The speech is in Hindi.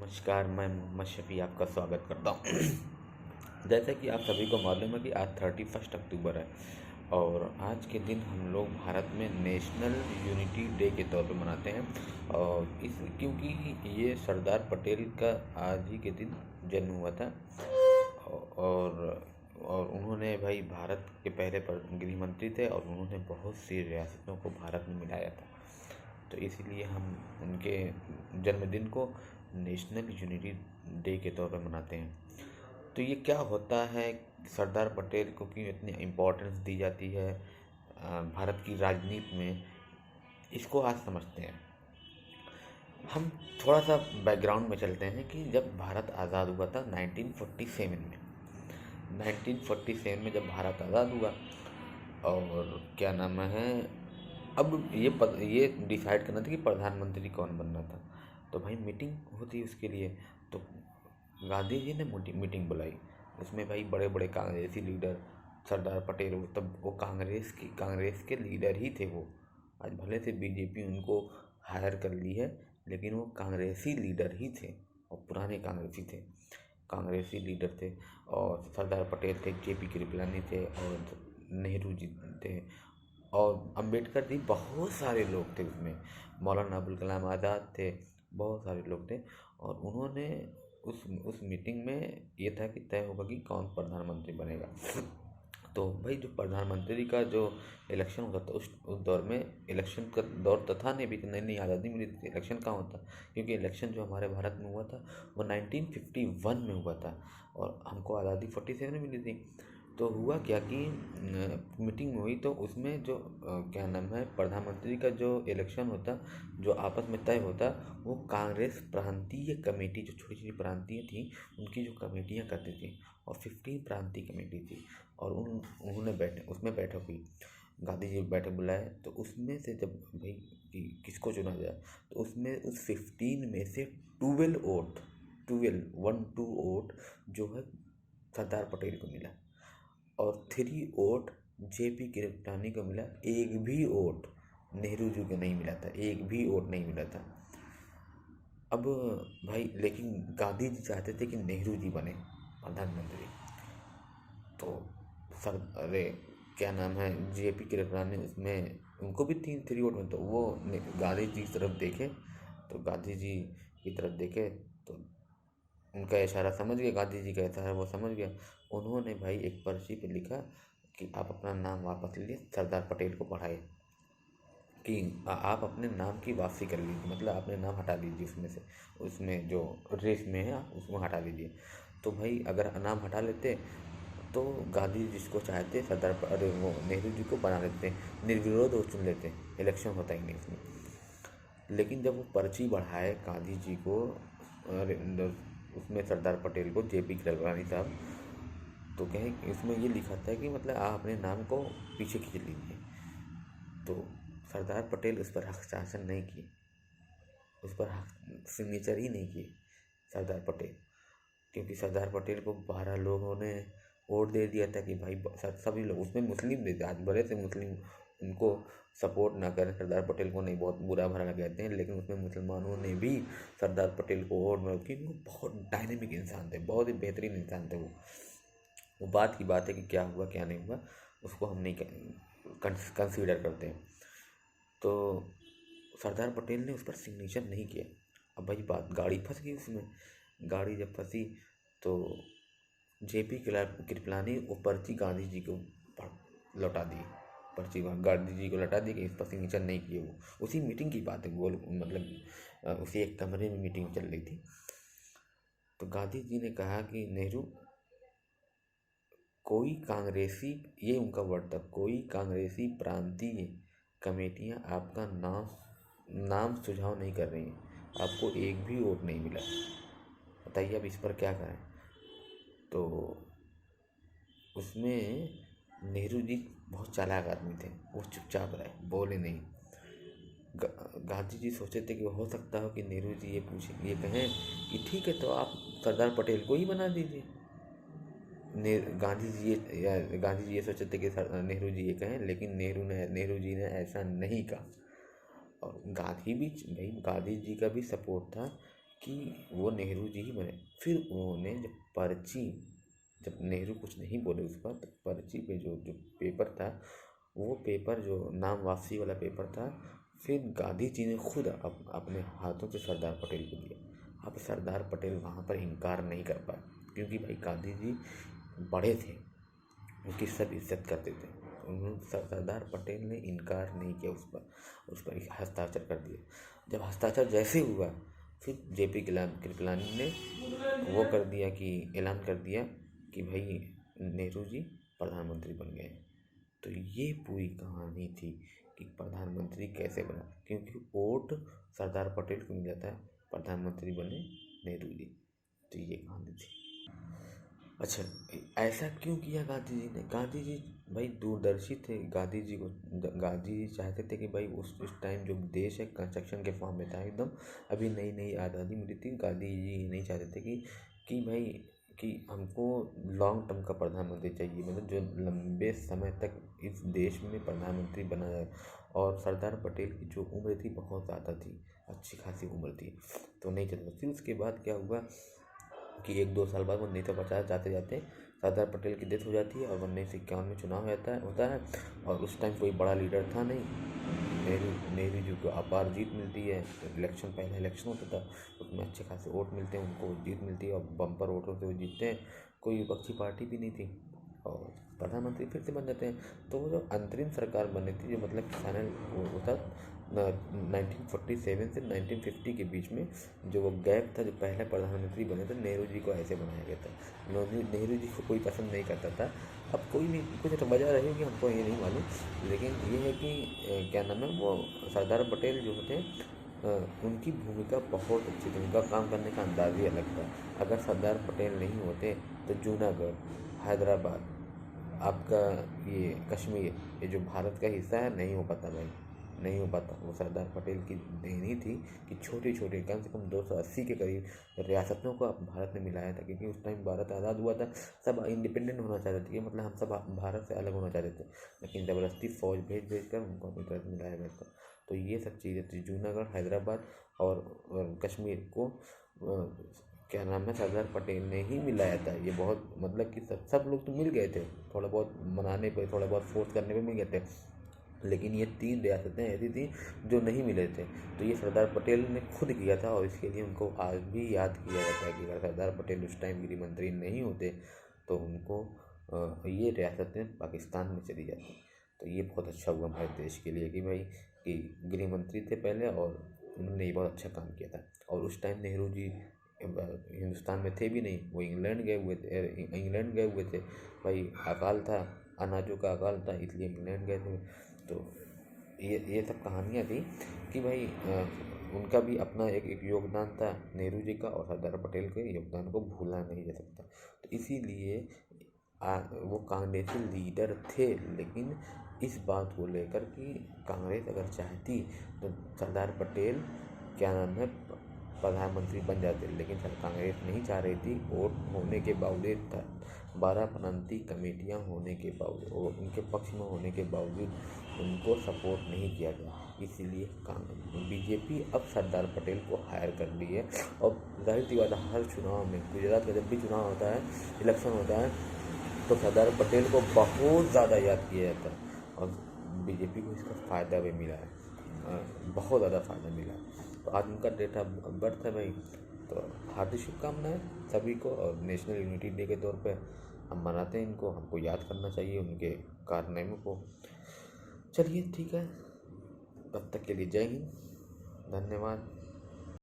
नमस्कार, मैं मोहम्मद शफ़ी आपका स्वागत करता हूँ। जैसा कि आप सभी को मालूम है कि आज 31 अक्टूबर है और आज के दिन हम लोग भारत में नेशनल यूनिटी डे के तौर पे मनाते हैं। और इस क्योंकि ये सरदार पटेल का आज ही के दिन जन्म हुआ था। और और उन्होंने भाई भारत के पहले गृह मंत्री थे और उन्होंने बहुत सी रियासतों को भारत में मिलाया था। तो इसीलिए हम उनके जन्मदिन को नेशनल यूनिटी डे के तौर पर मनाते हैं। तो ये क्या होता है, सरदार पटेल को क्यों इतनी इम्पोर्टेंस दी जाती है भारत की राजनीति में, इसको आज समझते हैं। हम थोड़ा सा बैकग्राउंड में चलते हैं कि जब भारत आज़ाद हुआ था 1947 में जब भारत आज़ाद हुआ और क्या नाम है, अब ये डिसाइड करना था कि प्रधानमंत्री कौन बनना था। तो भाई मीटिंग होती है उसके लिए। तो गांधी जी ने मीटिंग बुलाई। उसमें भाई बड़े बड़े कांग्रेसी लीडर, सरदार पटेल, वो तब वो कांग्रेस के लीडर ही थे। वो आज भले से बीजेपी उनको हायर कर ली है, लेकिन वो कांग्रेसी लीडर ही थे और पुराने कांग्रेसी लीडर थे। और सरदार पटेल थे, जेपी कृपलानी थे और नेहरू जी थे और अंबेडकर जी, बहुत सारे लोग थे उसमें। मौलाना अबुल कलाम आज़ाद थे, बहुत सारे लोग थे। और उन्होंने उस मीटिंग में ये था कि तय होगा कि कौन प्रधानमंत्री बनेगा। तो भाई जो प्रधानमंत्री का जो इलेक्शन होता था उस दौर में, इलेक्शन का दौर तो था नहीं, अभी नई नई आज़ादी मिली थी, इलेक्शन कहाँ होता, क्योंकि इलेक्शन जो हमारे भारत में हुआ था वो 1951 में हुआ था और हमको आज़ादी 47 में मिली थी। तो हुआ क्या कि मीटिंग हुई तो उसमें जो क्या नाम है, प्रधानमंत्री का जो इलेक्शन होता, जो आपस में तय होता, वो कांग्रेस प्रांतीय कमेटी, जो छोटी छोटी प्रांतीय थी उनकी जो कमेटियाँ करती थी, और 15 प्रांतीय कमेटी थी। और उसमें बैठक हुई, गांधी जी बैठक बुलाए। तो उसमें से जब भाई कि किसको चुना जाए, तो उसमें उस 15 में से 12 वोट, 12 वोट जो है सरदार पटेल को मिला और 3 वोट जेपी कृपलानी को मिला। एक भी वोट नेहरू जी को नहीं मिला था, एक भी वोट नहीं मिला था। अब भाई लेकिन गांधी जी चाहते थे कि नेहरू जी बने प्रधानमंत्री। तो सर अरे क्या नाम है, जेपी कृपलानी, उसमें उनको भी 3 वोट में, तो वो गांधी जी की तरफ देखे, तो गांधी जी की तरफ देखे तो उनका इशारा समझ गया, गांधी जी का इशारा वो समझ गया। उन्होंने भाई एक पर्ची पे लिखा कि आप अपना नाम वापस ले लिए, सरदार पटेल को पढ़ाए कि आप अपने नाम की वापसी कर लीजिए, मतलब अपने नाम हटा लीजिए उसमें से, उसमें जो रेस में है आप उसको हटा लीजिए। तो भाई अगर नाम हटा लेते तो गांधी जी जिसको चाहते अरे वो नेहरू जी को बना लेते, निर्विरोध वो चुन लेते, इलेक्शन होता ही नहीं उसमें। लेकिन जब वो पर्ची बढ़ाए गांधी जी को, अरे उसमें सरदार पटेल को, जेपी कृपलानी साहब, तो कहे इसमें ये लिखा था कि मतलब आप अपने नाम को पीछे खींच लीजिए। तो सरदार पटेल उस पर हस्ताक्षर नहीं किए, उस पर सिग्नेचर ही नहीं किए सरदार पटेल, क्योंकि सरदार पटेल को 12 लोगों ने वोट दे दिया था कि भाई सभी लोग, उसमें मुस्लिम भी थे, आज बड़े से मुस्लिम उनको सपोर्ट ना करें, सरदार पटेल को नहीं, बहुत बुरा भला कहते हैं, लेकिन उसमें मुसलमानों ने भी सरदार पटेल को वोट में, क्योंकि वो बहुत डायनेमिक इंसान थे, बहुत ही बेहतरीन इंसान थे वो बात की बात है कि क्या हुआ क्या नहीं हुआ उसको हम नहीं कंसीडर करते हैं। तो सरदार पटेल ने उस पर सिग्नेचर नहीं किया। अब भाई बात, गाड़ी फंस गई उसमें। गाड़ी जब फंसी तो जेपी कृपलानी वो पर्ची गांधी जी को लौटा दी, पर्ची गांधी जी को लौटा दी कि इस पर सिग्नेचर नहीं किए। वो उसी मीटिंग की बात है, गोल मतलब उसी एक कमरे में मीटिंग चल रही थी। तो गांधी जी ने कहा कि नेहरू, कोई कांग्रेसी, ये उनका वर्ड था, कोई कांग्रेसी प्रांतीय कमेटियां आपका नाम सुझाव नहीं कर रही हैं, आपको एक भी वोट नहीं मिला, बताइए अब इस पर क्या करें। तो उसमें नेहरू जी बहुत चालाक आदमी थे, वो चुपचाप रहे, बोले नहीं। गांधी जी सोचे थे कि हो सकता हो कि नेहरू जी ये कहें कि ठीक है तो आप सरदार पटेल को ही बना दीजिए। गांधी जी ये सोचे थे कि नेहरू जी ये कहें, लेकिन नेहरू जी ने ऐसा नहीं कहा। और गांधी जी का भी सपोर्ट था कि वो नेहरू जी ही बने। फिर उन्होंने जब नेहरू कुछ नहीं बोले उस पर, तो पर्ची पे जो जो पेपर था, वो पेपर जो नाम वापसी वाला पेपर था, फिर गांधी जी ने खुद अपने हाथों से सरदार पटेल को दिया। अब सरदार पटेल वहाँ पर इनकार नहीं कर पाए, क्योंकि भाई गांधी जी बड़े थे, उनकी सब इज्जत करते थे। उन्होंने सरदार पटेल ने इनकार नहीं किया, उस पर हस्ताक्षर कर दिए। जब हस्ताक्षर जैसे हुआ, फिर जेपी कृपलानी ने वो कर दिया कि ऐलान कर दिया कि भाई नेहरू जी प्रधानमंत्री बन गए। तो ये पूरी कहानी थी कि प्रधानमंत्री कैसे बना, क्योंकि वोट सरदार पटेल को मिला था, प्रधानमंत्री बने नेहरू जी। तो ये कहानी थी। अच्छा, ऐसा क्यों किया गांधी जी ने? गांधी जी भाई दूरदर्शी थे। गांधी जी चाहते थे कि भाई उस टाइम जो देश है कंस्ट्रक्शन के फॉर्म में था एकदम, अभी नई नई आज़ादी मिली थी। गांधी जी नहीं चाहते थे कि भाई कि हमको लॉन्ग टर्म का प्रधानमंत्री चाहिए, मतलब जो लंबे समय तक इस देश में प्रधानमंत्री बना जाए। और सरदार पटेल की जो उम्र थी बहुत ज़्यादा थी, अच्छी खासी उम्र थी, तो नहीं चलता। फिर उसके बाद क्या हुआ कि 1-2 साल बाद 1950 जाते जाते सरदार पटेल की डेथ हो जाती है, और 1951 में चुनाव होता है। और उस टाइम कोई बड़ा लीडर था नहीं। नेहरू जी को अपार जीत मिलती है। पहला इलेक्शन होता था, उसमें अच्छे खासे वोट मिलते हैं, उनको जीत मिलती है और बम्पर वोटों से वो जीतते हैं। कोई विपक्षी पार्टी भी नहीं थी, और प्रधानमंत्री फिर से बन जाते हैं। तो वो जो अंतरिम सरकार बनी थी, जो मतलब फाइनल होता 1947 से 1950 के बीच में जो वो गैप था, जो पहले प्रधानमंत्री बने थे, नेहरू जी को ऐसे बनाया गया था। नेहरू जी को कोई पसंद नहीं करता था। अब कोई भी कुछ वजह रही होगी, हमको ये नहीं मालूम, लेकिन ये है कि क्या नाम है, वो सरदार पटेल जो होते हैं उनकी भूमिका बहुत अच्छी थी, उनका काम करने का अंदाज ही अलग था। अगर सरदार पटेल नहीं होते तो जूनागढ़, हैदराबाद, आपका ये कश्मीर, ये जो भारत का हिस्सा है, नहीं हो पाता भाई, नहीं हो पाता। वो सरदार पटेल की देन थी कि छोटे छोटे कम से कम 280 के करीब रियासतों को भारत ने मिलाया था, क्योंकि उस टाइम भारत आज़ाद हुआ था, सब इंडिपेंडेंट होना चाहते थे, मतलब हम सब भारत से अलग होना चाहते थे, लेकिन ज़बरदस्ती फौज भेज कर उनको अपनी तरफ मिलाया गया था। तो ये सब चीज़ें थी। जूनागढ़, हैदराबाद और कश्मीर को क्या नाम है, सरदार पटेल ने ही मिलाया था। ये बहुत मतलब कि सब लोग तो मिल गए थे, थोड़ा बहुत मनाने पे, थोड़ा बहुत फोर्स करने पे मिल गए थे, लेकिन ये 3 रियासतें ऐसी थी जो नहीं मिले थे। तो ये सरदार पटेल ने खुद किया था, और इसके लिए उनको आज भी याद किया जाता है कि अगर सरदार पटेल उस टाइम गृह मंत्री नहीं होते तो उनको ये रियासतें पाकिस्तान में चली जाती। तो ये बहुत अच्छा हुआ हमारे देश के लिए कि भाई कि गृह मंत्री थे पहले, और उन्होंने ये बहुत अच्छा काम किया था। और उस टाइम नेहरू जी हिंदुस्तान में थे भी नहीं, वो इंग्लैंड गए हुए थे भाई, अकाल था, अनाजों का अकाल था, इसलिए इंग्लैंड गए थे। तो ये सब कहानियाँ थी कि भाई उनका भी अपना एक योगदान था, नेहरू जी का, और सरदार पटेल के योगदान को भूला नहीं जा सकता। तो इसीलिए वो कांग्रेसी लीडर थे, लेकिन इस बात को लेकर कि कांग्रेस अगर चाहती तो सरदार पटेल क्या नाम है प्रधानमंत्री बन जाते, लेकिन कांग्रेस नहीं चाह रही थी। वोट होने के बावजूद 12 प्रांतीय कमेटियाँ होने के बावजूद और उनके पक्ष में होने के बावजूद उनको सपोर्ट नहीं किया गया। इसीलिए बीजेपी अब सरदार पटेल को हायर कर ली है। और जाहिर सी बात है, हर चुनाव में, गुजरात का जब भी चुनाव होता है, इलेक्शन होता है, तो सरदार पटेल को बहुत ज़्यादा याद किया जाता है, और बीजेपी को इसका फ़ायदा भी मिला है, बहुत ज़्यादा फ़ायदा मिला है। तो आज उनका डेट ऑफ बर्थ है भाई, तो हार्दिक शुभकामनाएं सभी को। और नेशनल यूनिटी डे के तौर पे हम मनाते हैं इनको, हमको याद करना चाहिए उनके कारनामों को। चलिए ठीक है, तब तक के लिए जय हिंद, धन्यवाद।